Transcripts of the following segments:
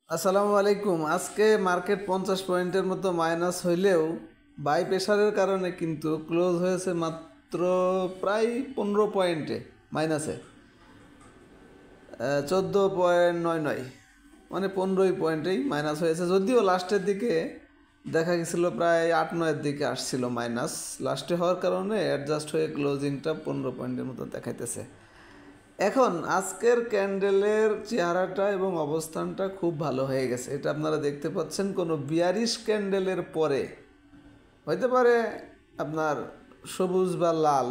আসসালামু আলাইকুম। আজকে মার্কেট 50 পয়েন্টের মতো মাইনাস হইলেও বাই প্রেশারের কারণে কিন্তু ক্লোজ হয়েছে মাত্র প্রায় 15 পয়েন্টে মাইনাসে, 14.99, মানে 15 পয়েন্টেই মাইনাস হয়েছে। যদিও লাস্টের দিকে দেখা গেছিলো প্রায় 8-9-এর দিকে আসছিল মাইনাস, লাস্টে হওয়ার কারণে অ্যাডজাস্ট হয়ে ক্লোজিংটা 15 পয়েন্টের মতো দেখাইতেছে। এখন আজকের ক্যান্ডেলের চেহারাটা এবং অবস্থানটা খুব ভালো হয়ে গেছে, এটা আপনারা দেখতে পাচ্ছেন। কোনো বিয়ারিশ ক্যান্ডেলের পরে হইতে পারে আপনার সবুজ বা লাল,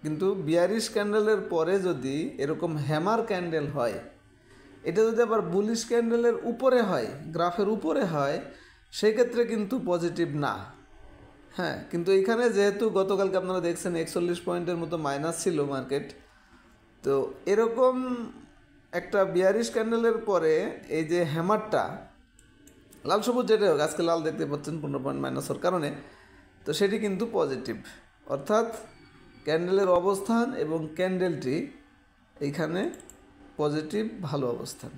কিন্তু বিয়ারিশ ক্যান্ডেলের পরে যদি এরকম হ্যামার ক্যান্ডেল হয়, এটা যদি আবার বুলিশ ক্যান্ডেলের উপরে হয়, গ্রাফের উপরে হয়, সেই ক্ষেত্রে কিন্তু পজিটিভ না। হ্যাঁ, কিন্তু এখানে যেহেতু গতকালকে আপনারা দেখছেন 41 পয়েন্টের মতো মাইনাস ছিল মার্কেট, তো এরকম একটা বিয়ারিশ ক্যান্ডেলের পরে এই যে হ্যামারটা লাল সবুজ যেটাই হোক, আজকে লাল দেখতে পাচ্ছেন 15 পয়েন্ট মাইনাস হওয়ার কারণে, তো সেটি কিন্তু পজিটিভ। অর্থাৎ ক্যান্ডেলের অবস্থান এবং ক্যান্ডেলটি এইখানে পজিটিভ, ভালো অবস্থান।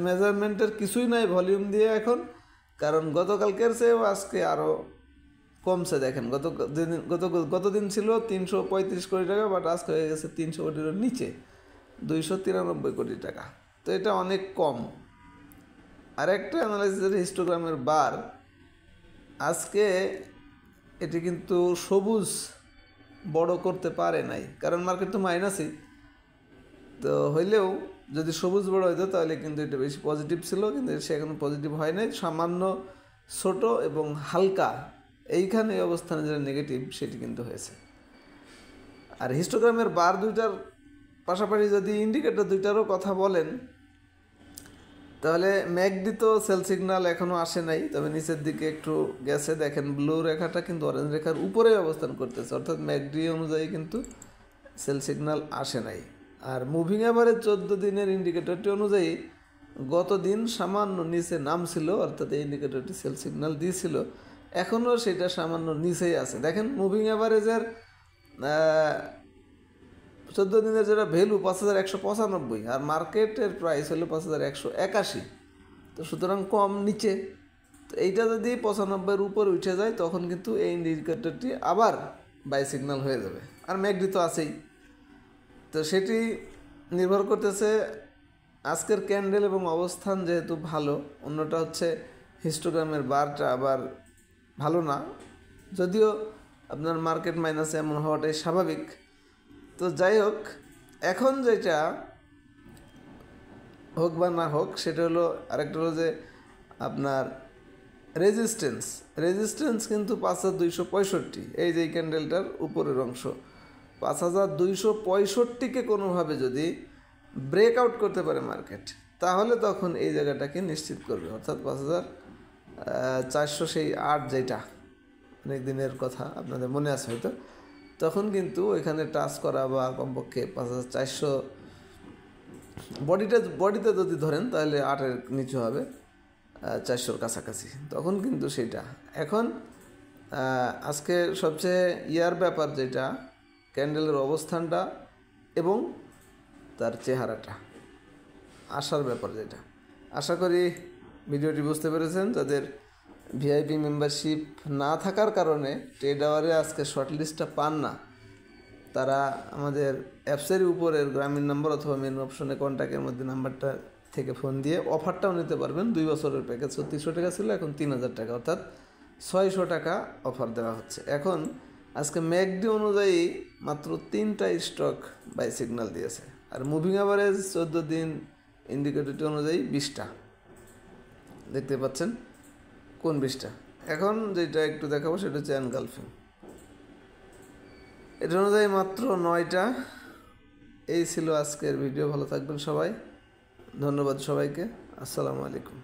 মেজারমেন্টের কিছুই নাই ভলিউম দিয়ে এখন, কারণ গতকালকের চেয়েও আজকে আরও কমছে। দেখেন গতদিন ছিল 335 কোটি টাকা, বাট আজকে হয়ে গেছে 300 কোটির নিচে, 293 কোটি টাকা। তো এটা অনেক কম। আরেকটা অ্যানালাইসিসের হিস্টোগ্রামের বার, আজকে এটি কিন্তু সবুজ বড় করতে পারে নাই, কারণ মার্কেট তো মাইনাসই। তো হইলেও যদি সবুজ বড় হইতো তাহলে কিন্তু এটা বেশি পজিটিভ ছিল, কিন্তু সে এখন পজিটিভ হয় নাই, সামান্য ছোট এবং হালকা এইখানে এই অবস্থানে যেটা নেগেটিভ সেটি কিন্তু হয়েছে। আর হিস্টোগ্রামের বার দুইটার পাশাপাশি যদি ইন্ডিকেটর দুইটারও কথা বলেন, তাহলে ম্যাকডি তো সেল সিগন্যাল এখনও আসে নাই, তবে নিচের দিকে একটু গেছে। দেখেন ব্লু রেখাটা কিন্তু অরেঞ্জ রেখার উপরে অবস্থান করতেছে, অর্থাৎ ম্যাকডি অনুযায়ী কিন্তু সেল সিগন্যাল আসে নাই। আর মুভিং অ্যাভারেজ 14 দিনের ইন্ডিকেটরটি অনুযায়ী গত দিন সামান্য নিচে নামছিল, অর্থাৎ এই ইন্ডিকেটরটি সেল সিগন্যাল দিয়েছিল, এখনও সেটা সামান্য নিচেই আছে। দেখেন মুভিং অ্যাভারেজের 14 দিনের যেটা ভ্যালু 5195, আর মার্কেটের প্রাইস হলো 5181, তো সুতরাং কম নিচে। তো এইটা যদি 95-এর উপরে উঠে যায় তখন কিন্তু এই ইন্ডিকেটরটি আবার বাই সিগন্যাল হয়ে যাবে। আর ম্যাকডি তো আছেই, তো সেটি নির্ভর করতেছে আজকের ক্যান্ডেল এবং অবস্থান যেহেতু ভালো। অন্যটা হচ্ছে হিস্টোগ্রামের বারটা আবার ভালো না, যদিও আপনার মার্কেট মাইনাসে এমন হওয়াটাই স্বাভাবিক। তো যাই হোক, এখন যেটা হোক বা না হোক সেটা হলো, আরেকটা হলো যে আপনার রেজিস্ট্যান্স কিন্তু 5265, এই যে ক্যান্ডেলটার উপরের অংশ 5265কে কোনোভাবে যদি ব্রেকআউট করতে পারে মার্কেট, তাহলে তখন এই জায়গাটাকে নিশ্চিত করবে, অর্থাৎ 5400 সেই 8, যেটা অনেক দিনের কথা আপনাদের মনে আছে হয়তো, তখন কিন্তু ওইখানে টাচ করা বা কমপক্ষে 5400 বডিতে যদি ধরেন তাহলে 8-এর নিচে হবে 400-র কাছাকাছি, তখন কিন্তু সেটা। এখন আজকে সবচেয়ে ব্যাপার যেটা ক্যান্ডেলের অবস্থানটা এবং তার চেহারাটা, আসার ব্যাপার যেটা। আশা করি ভিডিওটি বুঝতে পেরেছেন। যাদের ভিআইপি মেম্বারশিপ না থাকার কারণে ট্রেড আওয়ারে আজকে শর্টলিস্টটা পান না, তারা আমাদের অ্যাপসের উপরের গ্রামীণ নাম্বার অথবা মেনু অপশনে কন্ট্যাক্টের মধ্যে নাম্বারটা থেকে ফোন দিয়ে অফারটাও নিতে পারবেন। 2 বছরের প্যাকেজ 3600 টাকা ছিল, এখন 3000 টাকা, অর্থাৎ 600 টাকা অফার দেওয়া হচ্ছে। এখন আজকে ম্যাকডি অনুযায়ী মাত্র 3টা স্টক বাই সিগন্যাল দিয়েছে, আর মুভিং অ্যাভারেজ 14 দিন ইন্ডিকেটরটি অনুযায়ী 20টা দেখতে পাচ্ছেন। কোন 20টা? এখন যেটা একটু দেখাবো সেটা হচ্ছে এনগালফিং, এটা অনুযায়ী মাত্র 9টা। এই ছিল আজকের ভিডিও। ভালো থাকবেন সবাই, ধন্যবাদ সবাইকে, আসসালামু আলাইকুম।